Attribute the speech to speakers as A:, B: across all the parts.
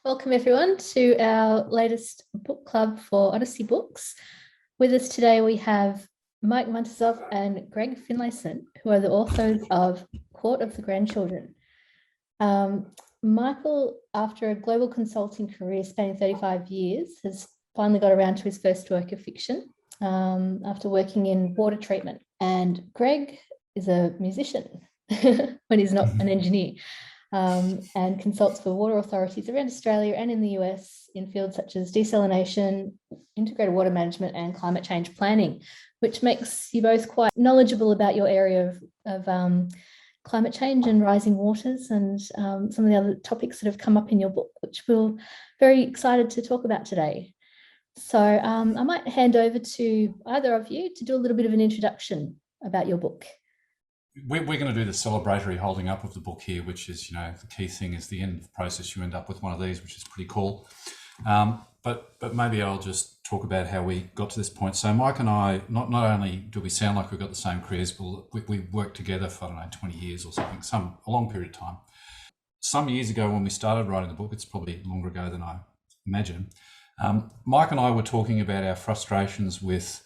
A: Welcome everyone to our latest book club for Odyssey Books. With us today we have Mike Muntisov and Greg Finlayson, who are the authors of Court of the Grandchildren. Michael, after a global consulting career spanning 35 years, has finally got around to his first work of fiction after working in water treatment. And Greg is a musician when he's not an engineer. And consults for water authorities around Australia and in the US in fields such as desalination, integrated water management and climate change planning, which makes you both quite knowledgeable about your area of climate change and rising waters and some of the other topics that have come up in your book, which we're very excited to talk about today. So I might hand over to either of you to do a little bit of an introduction about your book.
B: We're going to do the celebratory holding up of the book here, which is, the key thing is the end of the process. You end up with one of these, which is pretty cool. But maybe I'll just talk about how we got to this point. So Mike and I, not only do we sound like we've got the same careers, but we worked together for, 20 years or something, a long period of time. Some years ago when we started writing the book, it's probably longer ago than I imagine, Mike and I were talking about our frustrations with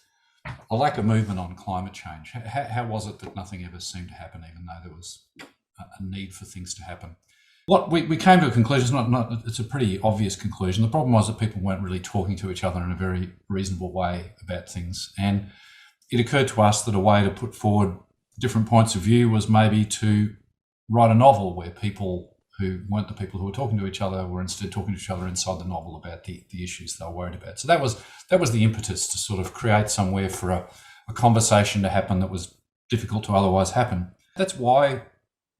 B: a lack of movement on climate change. How was it that nothing ever seemed to happen, even though there was a need for things to happen? What we came to a conclusion, it's a pretty obvious conclusion. The problem was that people weren't really talking to each other in a very reasonable way about things. And it occurred to us that a way to put forward different points of view was maybe to write a novel where people who weren't the people who were talking to each other were instead talking to each other inside the novel about the issues they were worried about. So that was the impetus to sort of create somewhere for a conversation to happen that was difficult to otherwise happen. That's why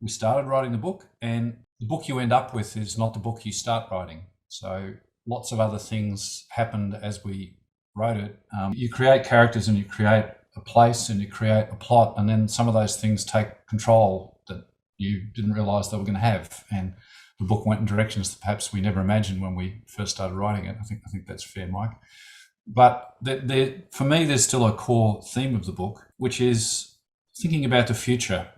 B: we started writing the book, and the book you end up with is not the book you start writing. So lots of other things happened as we wrote it. You create characters and you create a place and you create a plot, and then some of those things take control that you didn't realise they were going to have, and the book went in directions that perhaps we never imagined when we first started writing it. I think that's fair, Mike. But for me, there's still a core theme of the book, which is thinking about the future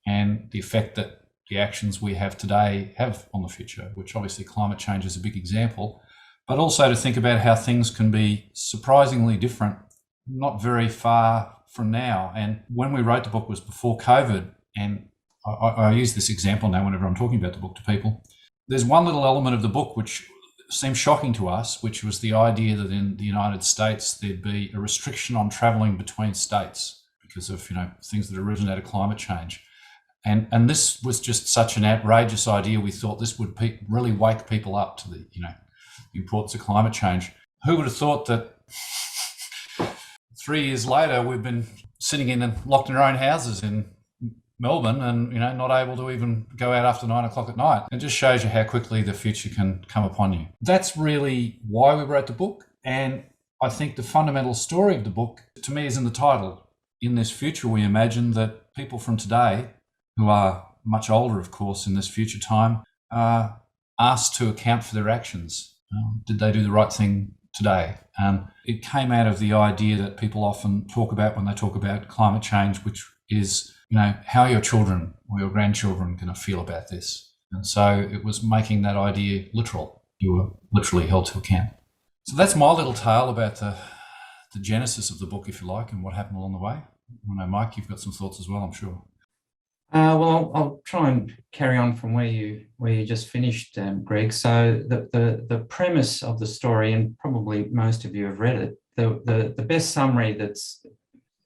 B: and the effect that the actions we have today have on the future, which obviously climate change is a big example, but also to think about how things can be surprisingly different, not very far from now. And when we wrote the book was before COVID, and I use this example now whenever I'm talking about the book to people. There's one little element of the book which seemed shocking to us, which was the idea that in the United States there'd be a restriction on travelling between states because of things that originated climate change. And this was just such an outrageous idea. We thought this would really wake people up to the importance of climate change. Who would have thought that 3 years later we've been sitting locked in our own houses in Melbourne and not able to even go out after 9 o'clock at night. It just shows you how quickly the future can come upon you. That's really why we wrote the book, and I think the fundamental story of the book to me is in the title. In this future we imagine that people from today, who are much older of course in this future time, are asked to account for their actions. Did they do the right thing today? It came out of the idea that people often talk about when they talk about climate change, which is how are your children or your grandchildren going to feel about this? And so it was making that idea literal. You were literally held to account. So that's my little tale about the genesis of the book, if you like, and what happened along the way. I know, Mike, you've got some thoughts as well, I'm sure.
C: Well, I'll try and carry on from where you just finished, Greg. So the premise of the story, and probably most of you have read it, the best summary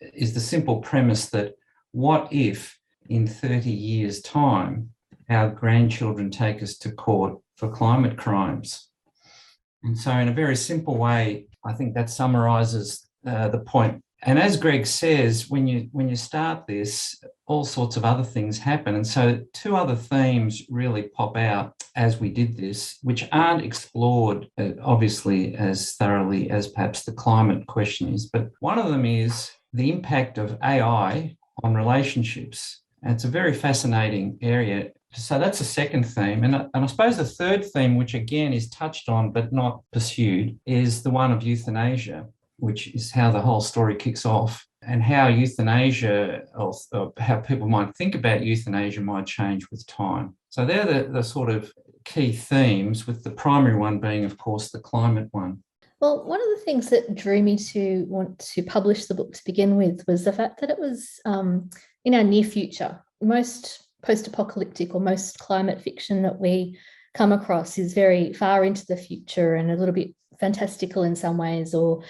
C: is the simple premise that what if in 30 years' time our grandchildren take us to court for climate crimes? And so in a very simple way, I think that summarises the point. And as Greg says, when you start this, all sorts of other things happen. And so two other themes really pop out as we did this, which aren't explored obviously as thoroughly as perhaps the climate question is. But one of them is the impact of AI on relationships. And it's a very fascinating area. So that's the second theme. And I suppose the third theme, which again is touched on but not pursued, is the one of euthanasia, which is how the whole story kicks off, and how euthanasia, or how people might think about euthanasia, might change with time. So they're the sort of key themes, with the primary one being, of course, the climate one.
A: Well, one of the things that drew me to want to publish the book to begin with was the fact that it was in our near future. Most post-apocalyptic or most climate fiction that we come across is very far into the future and a little bit fantastical in some ways, or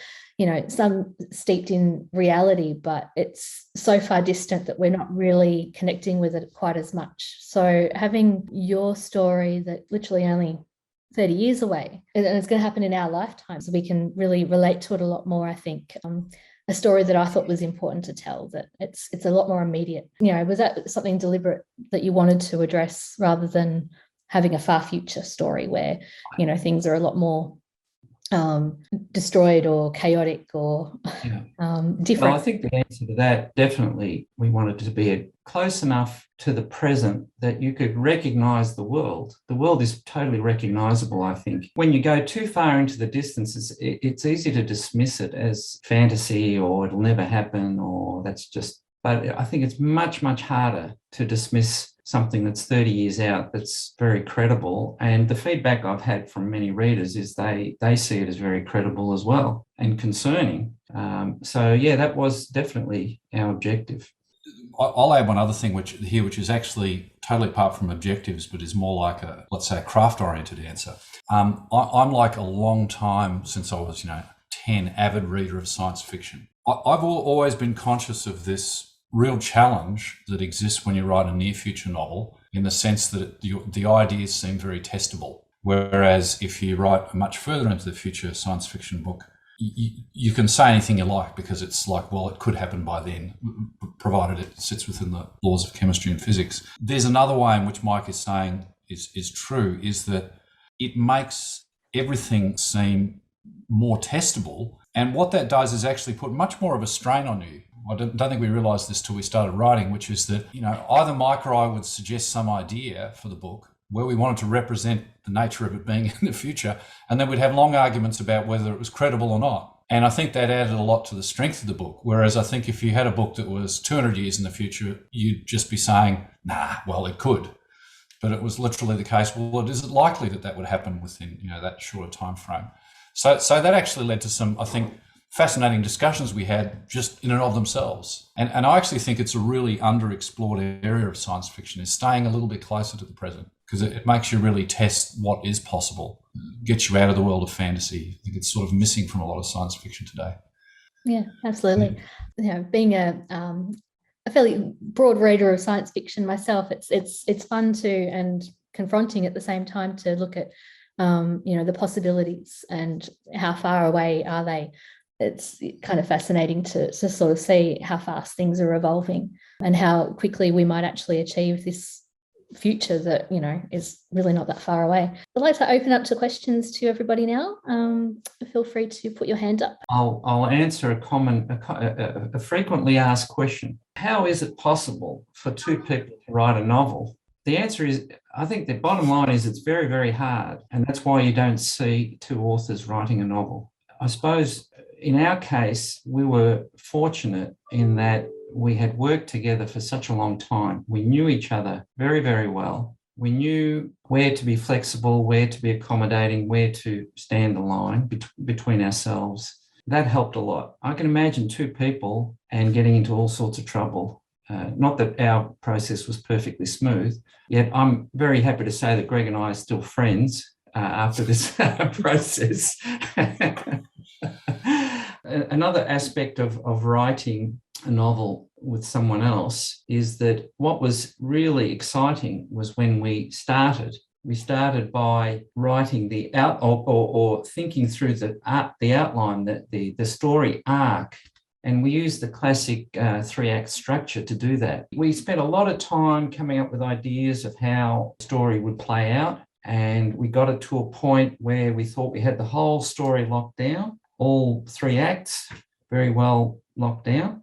A: some steeped in reality, but it's so far distant that we're not really connecting with it quite as much. So having your story that literally only 30 years away, and it's going to happen in our lifetime, so we can really relate to it a lot more, I think. A story that I thought was important to tell, that it's a lot more immediate. Was that something deliberate that you wanted to address, rather than having a far future story where, things are a lot more destroyed or chaotic or different?
C: Well, I think the answer to that, definitely, we wanted to be close enough to the present that you could recognize the world. The world is totally recognizable, I think. When you go too far into the distance, it's easy to dismiss it as fantasy, or it'll never happen, or that's just... But I think it's much, much harder to dismiss something that's 30 years out that's very credible. And the feedback I've had from many readers is they see it as very credible as well, and concerning. That was definitely our objective.
B: I'll add one other thing which is actually totally apart from objectives, but is more like let's say a craft-oriented answer. I'm like a long time, since I was 10, avid reader of science fiction. I've always been conscious of this real challenge that exists when you write a near future novel, in the sense that the ideas seem very testable. Whereas if you write a much further into the future science fiction book, you can say anything you like, because it's like, well, it could happen by then, provided it sits within the laws of chemistry and physics. There's another way in which Mike is saying is true, is that it makes everything seem more testable. And what that does is actually put much more of a strain on you. I don't think we realised this till we started writing, which is that, either Mike or I would suggest some idea for the book where we wanted to represent the nature of it being in the future, and then we'd have long arguments about whether it was credible or not. And I think that added a lot to the strength of the book. Whereas I think if you had a book that was 200 years in the future, you'd just be saying, nah, well, it could. But it was literally the case, well, is it likely that would happen within, that shorter time frame? So that actually led to some, I think, fascinating discussions we had just in and of themselves. And I actually think it's a really underexplored area of science fiction, is staying a little bit closer to the present, because it makes you really test what is possible, gets you out of the world of fantasy. I think it's sort of missing from a lot of science fiction today.
A: Yeah, absolutely. Being a fairly broad reader of science fiction myself, it's fun to, and confronting at the same time, to look at the possibilities and how far away are they. It's kind of fascinating to sort of see how fast things are evolving and how quickly we might actually achieve this future that, is really not that far away. I'd like to open up to questions to everybody now. Feel free to put your hand up.
C: I'll answer a frequently asked question. How is it possible for two people to write a novel? The answer is, I think the bottom line is, it's very, very hard. And that's why you don't see two authors writing a novel. I suppose in our case, we were fortunate in that we had worked together for such a long time. We knew each other very, very well. We knew where to be flexible, where to be accommodating, where to stand the line between ourselves. That helped a lot. I can imagine two people and getting into all sorts of trouble. Not that our process was perfectly smooth, yet I'm very happy to say that Greg and I are still friends after this process. Another aspect of writing a novel with someone else is that what was really exciting was when we started. We started by writing or thinking through the outline, the story arc, and we used the classic 3-act structure to do that. We spent a lot of time coming up with ideas of how the story would play out, and we got it to a point where we thought we had the whole story locked down. All 3 acts very well locked down.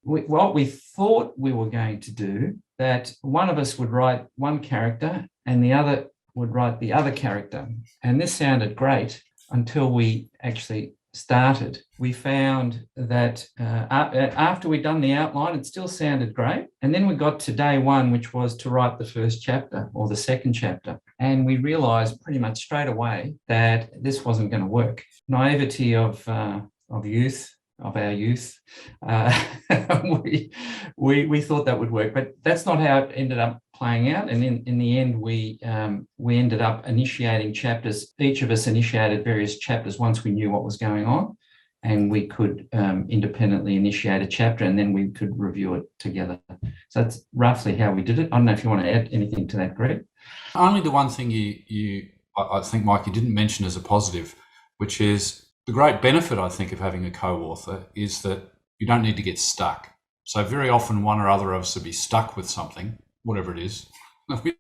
C: What we thought we were going to do, that one of us would write one character and the other would write the other character. And this sounded great until we actually started, we found that after we'd done the outline, it still sounded great. And then we got to day one, which was to write the first chapter or the second chapter. And we realized pretty much straight away that this wasn't going to work. Naivety of youth, of our youth, we thought that would work, but that's not how it ended up playing out. And in the end, we ended up initiating chapters. Each of us initiated various chapters once we knew what was going on, and we could independentently initiate a chapter, and then we could review it together. So that's roughly how we did it. I don't know if you want to add anything to that, Greg.
B: Only the one thing I think, Mike, you didn't mention as a positive, which is the great benefit, I think, of having a co-author is that you don't need to get stuck. So very often one or other of us would be stuck with something, whatever it is. We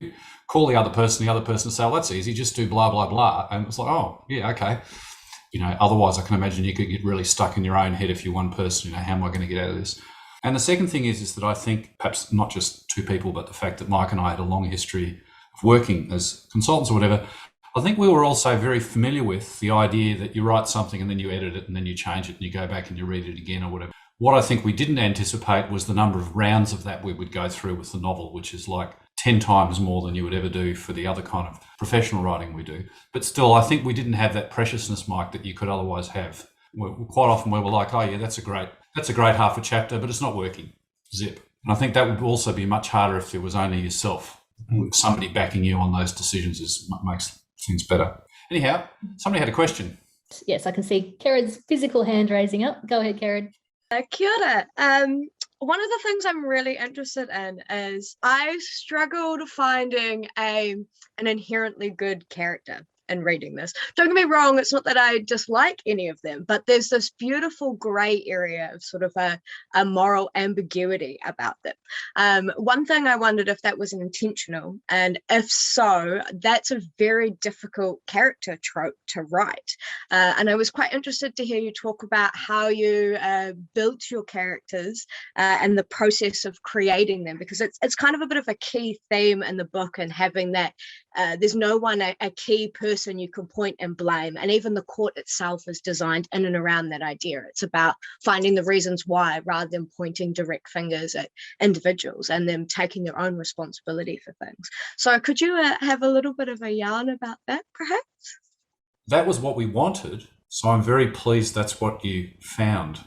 B: call the other person say, oh, that's easy, just do blah, blah, blah. And it's like, oh, yeah, okay. Otherwise I can imagine you could get really stuck in your own head if you're one person, how am I going to get out of this? And the second thing is that I think perhaps not just two people, but the fact that Mike and I had a long history of working as consultants or whatever, I think we were also very familiar with the idea that you write something and then you edit it and then you change it and you go back and you read it again or whatever. What I think we didn't anticipate was the number of rounds of that we would go through with the novel, which is like 10 times more than you would ever do for the other kind of professional writing we do. But still, I think we didn't have that preciousness, Mike, that you could otherwise have. Quite often we were like, oh yeah, that's a great half a chapter, but it's not working. Zip. And I think that would also be much harder if there was only yourself. Somebody backing you on those decisions makes things better. Anyhow, somebody had a question.
A: Yes, I can see Karen's physical hand raising up. Go ahead, Karen.
D: Kia ora. One of the things I'm really interested in is I struggled finding an inherently good character in reading this. Don't get me wrong, it's not that I dislike any of them, but there's this beautiful grey area of sort of a moral ambiguity about them. One thing I wondered if that was intentional, and if so, that's a very difficult character trope to write. And I was quite interested to hear you talk about how you built your characters and the process of creating them, because it's kind of a bit of a key theme in the book, and having that there's no one a key person you can point and blame, and even the court itself is designed in and around that idea. It's about finding the reasons why rather than pointing direct fingers at individuals and them taking their own responsibility for things. So could you have a little bit of a yarn about that, perhaps?
B: That was what we wanted, so I'm very pleased that's what you found.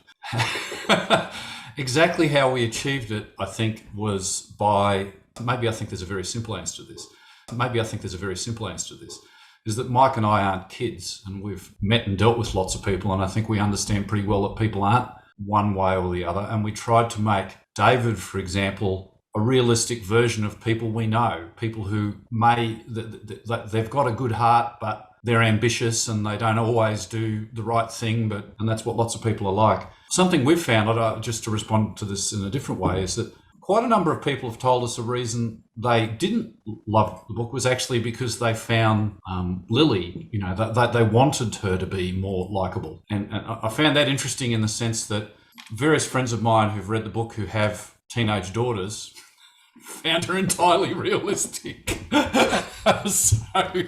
B: Exactly how we achieved it, I think, was by, maybe I think there's a very simple answer to this. Is that Mike and I aren't kids, and we've met and dealt with lots of people, and I think we understand pretty well that people aren't one way or the other. And we tried to make David, for example, a realistic version of people we know, people who they've got a good heart, but they're ambitious and they don't always do the right thing, and that's what lots of people are like. Something we've found, just to respond to this in a different way, is that quite a number of people have told us a reason they didn't love the book was actually because they found Lily, that they wanted her to be more likable. And I found that interesting in the sense that various friends of mine who've read the book who have teenage daughters found her entirely realistic. So I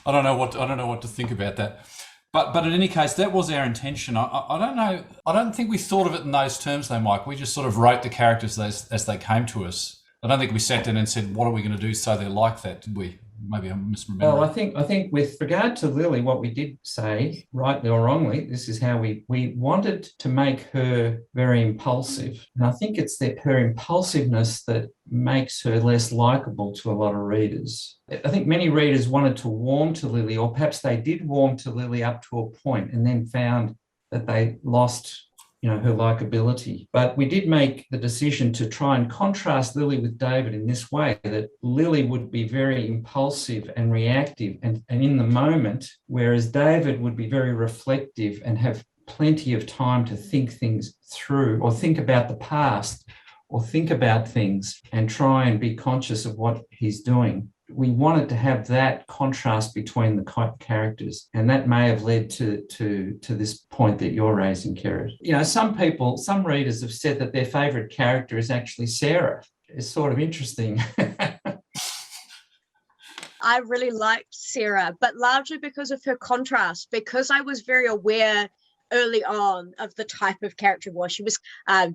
B: don't know what to think about that. But in any case, that was our intention. I don't know. I don't think we thought of it in those terms, though, Mike. We just sort of wrote the characters as they came to us. I don't think we sat down and said, "What are we going to do so they're like that?" Did we? Maybe I'm misremembering.
C: Well, I think with regard to Lily, what we did say, rightly or wrongly, this is how we wanted to make her very impulsive. And I think it's her impulsiveness that makes her less likable to a lot of readers. I think many readers wanted to warm to Lily, or perhaps they did warm to Lily up to a point and then found that they lost her likability. But we did make the decision to try and contrast Lily with David in this way, that Lily would be very impulsive and reactive and in the moment, whereas David would be very reflective and have plenty of time to think things through, or think about the past, or think about things and try and be conscious of what he's doing. We wanted to have that contrast between the characters, and that may have led to this point that you're raising, Kerry. Some readers have said that their favourite character is actually Sarah. It's sort of interesting.
D: I really liked Sarah, but largely because of her contrast, because I was very aware early on of the type of character was. She was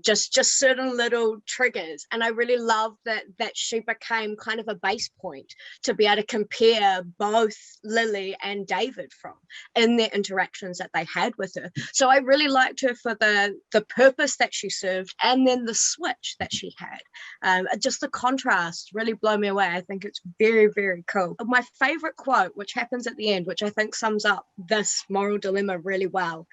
D: just certain little triggers, and I really loved that she became kind of a base point to be able to compare both Lily and David from in their interactions that they had with her. So I really liked her for the purpose that she served, and then the switch that she had. Just the contrast really blew me away. I think it's very, very cool. My favorite quote, which happens at the end, which I think sums up this moral dilemma really well,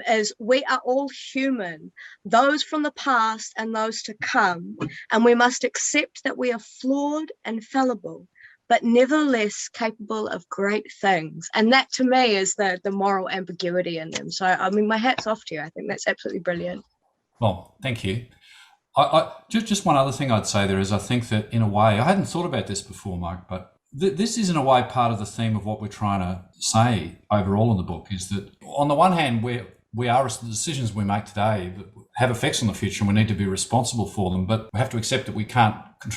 D: is we are all human, those from the past and those to come, and we must accept that we are flawed and fallible, but nevertheless capable of great things. And that to me is the moral ambiguity in them. So, I mean, my hat's off to you. I think that's absolutely brilliant.
B: Well, thank you. I just one other thing I'd say there is I think that in a way, I hadn't thought about this before, Mike, but this is in a way part of the theme of what we're trying to say overall in the book is that on the one hand, we are the decisions we make today have effects on the future and we need to be responsible for them, but we have to accept that we can't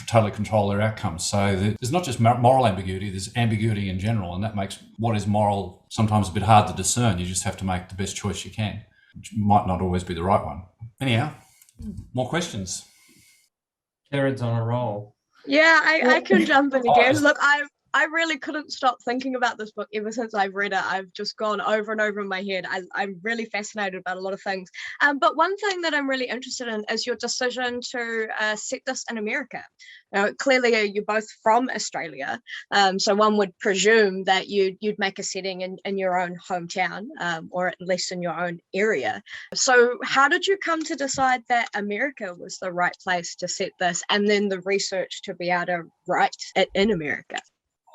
B: totally control their outcomes. So there's not just moral ambiguity, there's ambiguity in general, and that makes what is moral sometimes a bit hard to discern. You just have to make the best choice you can, which might not always be the right one. Anyhow, more questions?
C: Jared's on a roll.
D: Yeah, I can jump in again. Look, I really couldn't stop thinking about this book ever since I've read it. I've just gone over and over in my head. I'm really fascinated about a lot of things. But one thing that I'm really interested in is your decision to set this in America. Now, clearly, you're both from Australia, so one would presume that you'd make a setting in your own hometown, or at least in your own area. So how did you come to decide that America was the right place to set this, and then the research to be able to write it in America?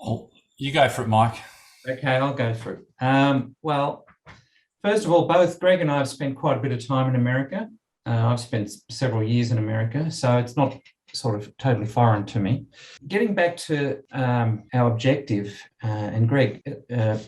B: Oh, you go for it, Mike.
C: Okay, I'll go for it. Well, first of all, both Greg and I have spent quite a bit of time in America. I've spent several years in America, so it's not sort of totally foreign to me. Getting back to our objective, and Greg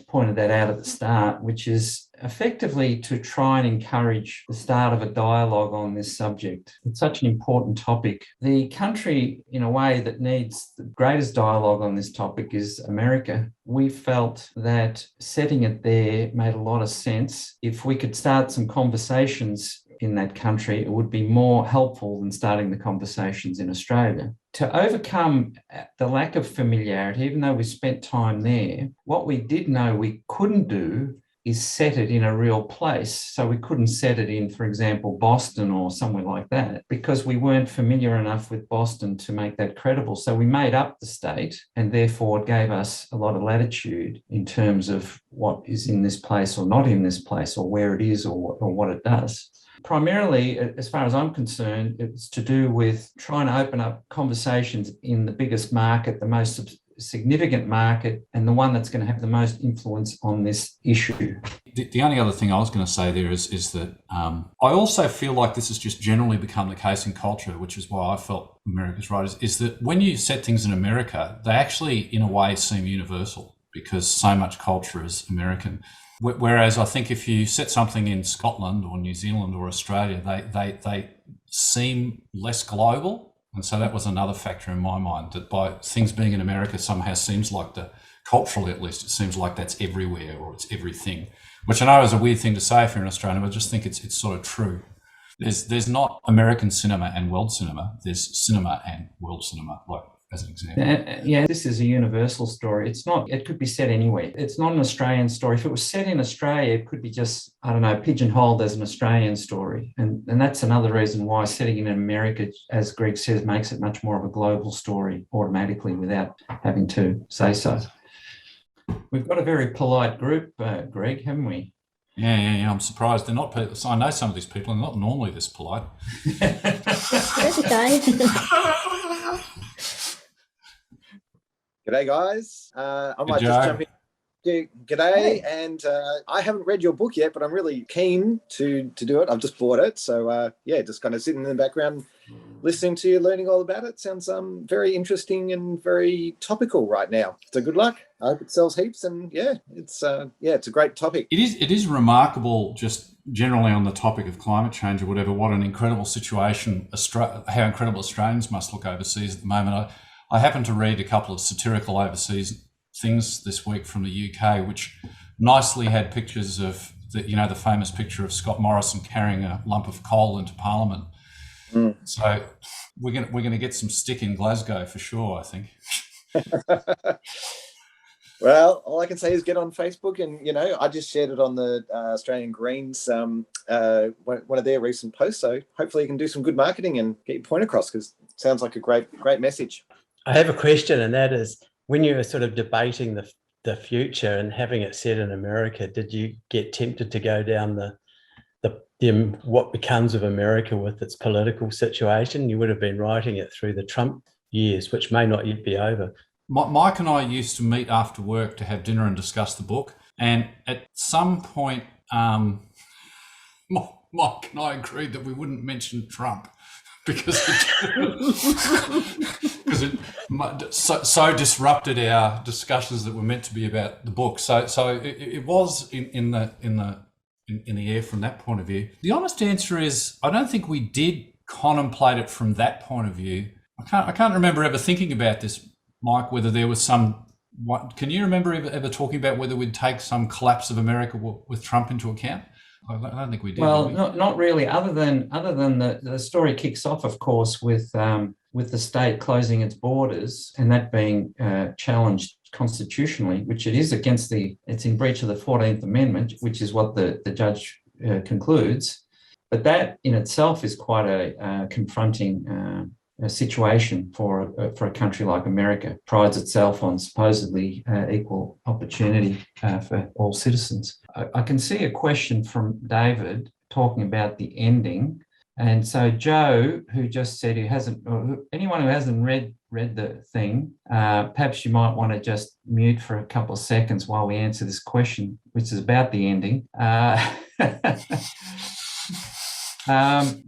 C: pointed that out at the start, which is effectively to try and encourage the start of a dialogue on this subject. It's such an important topic. The country, in a way, that needs the greatest dialogue on this topic is America. We felt that setting it there made a lot of sense. If we could start some conversations in that country, it would be more helpful than starting the conversations in Australia. To overcome the lack of familiarity, even though we spent time there, what we did know we couldn't do is set it in a real place. So we couldn't set it in, for example, Boston or somewhere like that, because we weren't familiar enough with Boston to make that credible. So we made up the state, and therefore it gave us a lot of latitude in terms of what is in this place or not in this place, or where it is, or what it does. Primarily, as far as I'm concerned, it's to do with trying to open up conversations in the biggest market, the most significant market, and the one that's going to have the most influence on this issue.
B: The only other thing I was going to say there is that I also feel like this has just generally become the case in culture, which is why I felt America's right, is that when you set things in America, they actually, in a way, seem universal because so much culture is American. Whereas I think if you set something in Scotland or New Zealand or Australia, they seem less global. And so that was another factor in my mind, that by things being in America somehow seems like culturally at least, it seems like that's everywhere or it's everything, which I know is a weird thing to say if you're in Australia, but I just think it's sort of true. There's not American cinema and world cinema, there's cinema and world cinema, like as an example.
C: Yeah, this is a universal story. It could be set anywhere. It's not an Australian story. If it was set in Australia, it could be just, I don't know, pigeonholed as an Australian story. And that's another reason why setting it in America, as Greg says, makes it much more of a global story automatically without having to say so. We've got a very polite group, Greg, haven't we?
B: Yeah. I'm surprised they're not. I know some of these people are not normally this polite.
A: That's okay.
E: G'day, guys. I might just jump in. G'day, and I haven't read your book yet, but I'm really keen to do it. I've just bought it, so just kind of sitting in the background, listening to you, learning all about it. Sounds very interesting and very topical right now. So good luck. I hope it sells heaps, and it's a great topic.
B: It is remarkable, just generally on the topic of climate change or whatever. What an incredible situation! How incredible Australians must look overseas at the moment. I happened to read a couple of satirical overseas things this week from the UK, which nicely had pictures of the famous picture of Scott Morrison carrying a lump of coal into Parliament.
E: Mm.
B: So we're gonna get some stick in Glasgow for sure, I think.
E: Well, all I can say is get on Facebook, and I just shared it on the Australian Greens, one of their recent posts. So hopefully you can do some good marketing and get your point across, because it sounds like a great message.
F: I have a question, and that is, when you were sort of debating the future and having it set in America, did you get tempted to go down the what becomes of America with its political situation? You would have been writing it through the Trump years, which may not yet be over.
B: Mike and I used to meet after work to have dinner and discuss the book. And at some point, Mike and I agreed that we wouldn't mention Trump because it so disrupted our discussions that were meant to be about the book. So it was in the air from that point of view. The honest answer is, I don't think we did contemplate it from that point of view. I can't remember ever thinking about this, Mike, whether there was can you remember ever talking about whether we'd take some collapse of America with Trump into account? I don't think we did.
C: Well, not really, other than the story kicks off, of course, with the state closing its borders and that being challenged constitutionally, which it is it's in breach of the 14th Amendment, which is what the judge concludes. But that in itself is quite a confronting situation for a country like America. Prides itself on supposedly equal opportunity for all citizens. I can see a question from David talking about the ending. And so Joe, who just said anyone who hasn't read the thing, perhaps you might want to just mute for a couple of seconds while we answer this question, which is about the ending.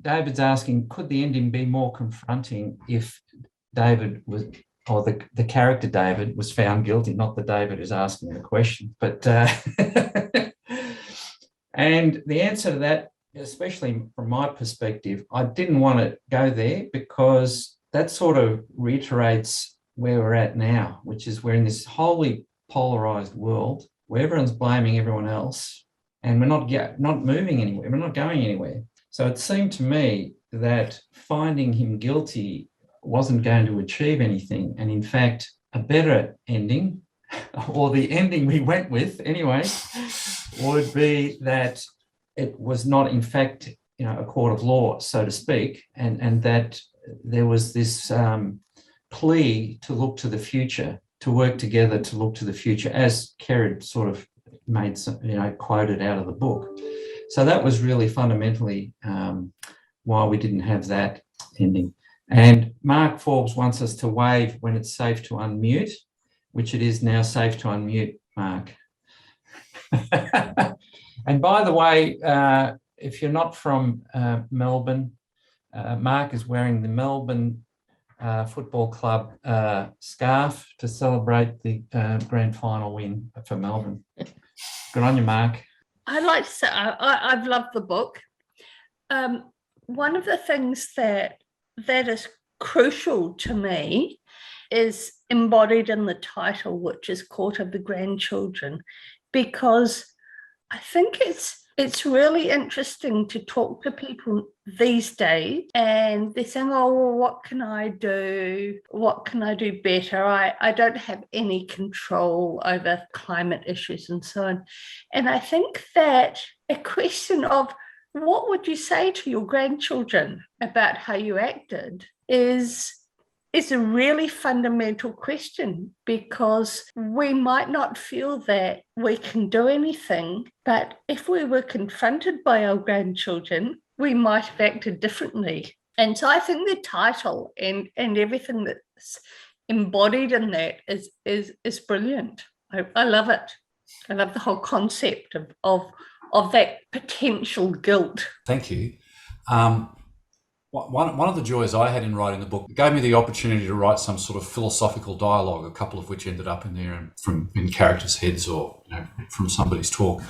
C: David's asking, could the ending be more confronting if David was, or the character David was found guilty, not the David who's asking the question, but and the answer to that, especially from my perspective, I didn't want to go there because that sort of reiterates where we're at now, which is we're in this wholly polarized world where everyone's blaming everyone else and we're not moving anywhere, we're not going anywhere. So it seemed to me that finding him guilty wasn't going to achieve anything. And in fact, a better ending, or the ending we went with anyway, would be that it was not, in fact, a court of law, so to speak, and that there was this plea to look to the future, to work together to look to the future, as Kerrod sort of made some, quoted out of the book. So that was really fundamentally why we didn't have that ending. And Mark Forbes wants us to wave when it's safe to unmute, which it is now safe to unmute, Mark. And by the way, if you're not from Melbourne, Mark is wearing the Melbourne Football Club scarf to celebrate the grand final win for Melbourne. Good on you, Mark.
G: I'd like to say I've loved the book. One of the things that is crucial to me is embodied in the title, which is Court of the Grandchildren, because I think it's really interesting to talk to people these days and they're saying, oh, well, what can I do? What can I do better? I don't have any control over climate issues and so on. And I think that a question of what would you say to your grandchildren about how you acted is a really fundamental question, because we might not feel that we can do anything, but if we were confronted by our grandchildren, we might have acted differently. And so I think the title and everything that's embodied in that is brilliant. I love it. I love the whole concept of that potential guilt.
B: Thank you. One of the joys I had in writing the book gave me the opportunity to write some sort of philosophical dialogue, a couple of which ended up in there in characters' heads or from somebody's talk.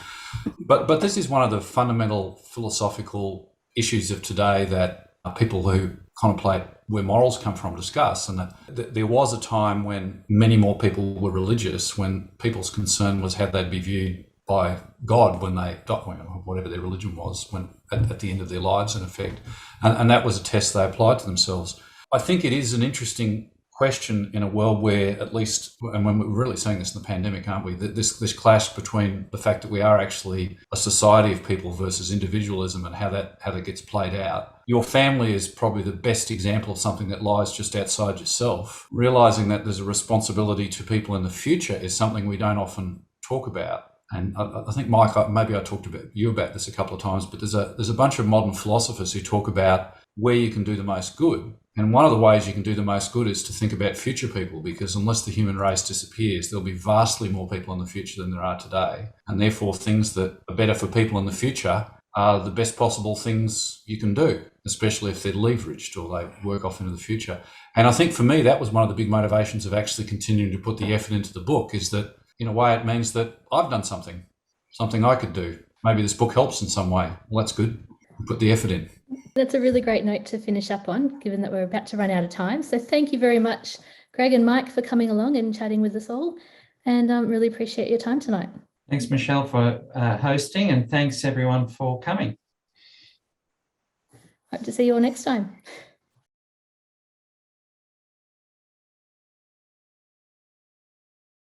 B: But this is one of the fundamental philosophical issues of today that people who contemplate where morals come from discuss. And that there was a time when many more people were religious, when people's concern was how they'd be viewed by God when they died, whatever their religion was, when at the end of their lives, in effect. And that was a test they applied to themselves. I think it is an interesting question in a world where, at least, and when we're really seeing this in the pandemic, aren't we, this clash between the fact that we are actually a society of people versus individualism and how that gets played out. Your family is probably the best example of something that lies just outside yourself. Realising that there's a responsibility to people in the future is something we don't often talk about. And I think, Mike, maybe I talked about you about this a couple of times, but there's a bunch of modern philosophers who talk about where you can do the most good. And one of the ways you can do the most good is to think about future people, because unless the human race disappears, there'll be vastly more people in the future than there are today. And therefore, things that are better for people in the future are the best possible things you can do, especially if they're leveraged or they work off into the future. And I think for me, that was one of the big motivations of actually continuing to put the effort into the book, is that in a way it means that I've done something I could do. Maybe this book helps in some way. Well, that's good. Put the effort in.
A: That's a really great note to finish up on, given that we're about to run out of time. So thank you very much, Greg and Mike, for coming along and chatting with us all, and really appreciate your time tonight.
C: Thanks, Michelle, for hosting, and thanks everyone for coming.
A: Hope to see you all next time.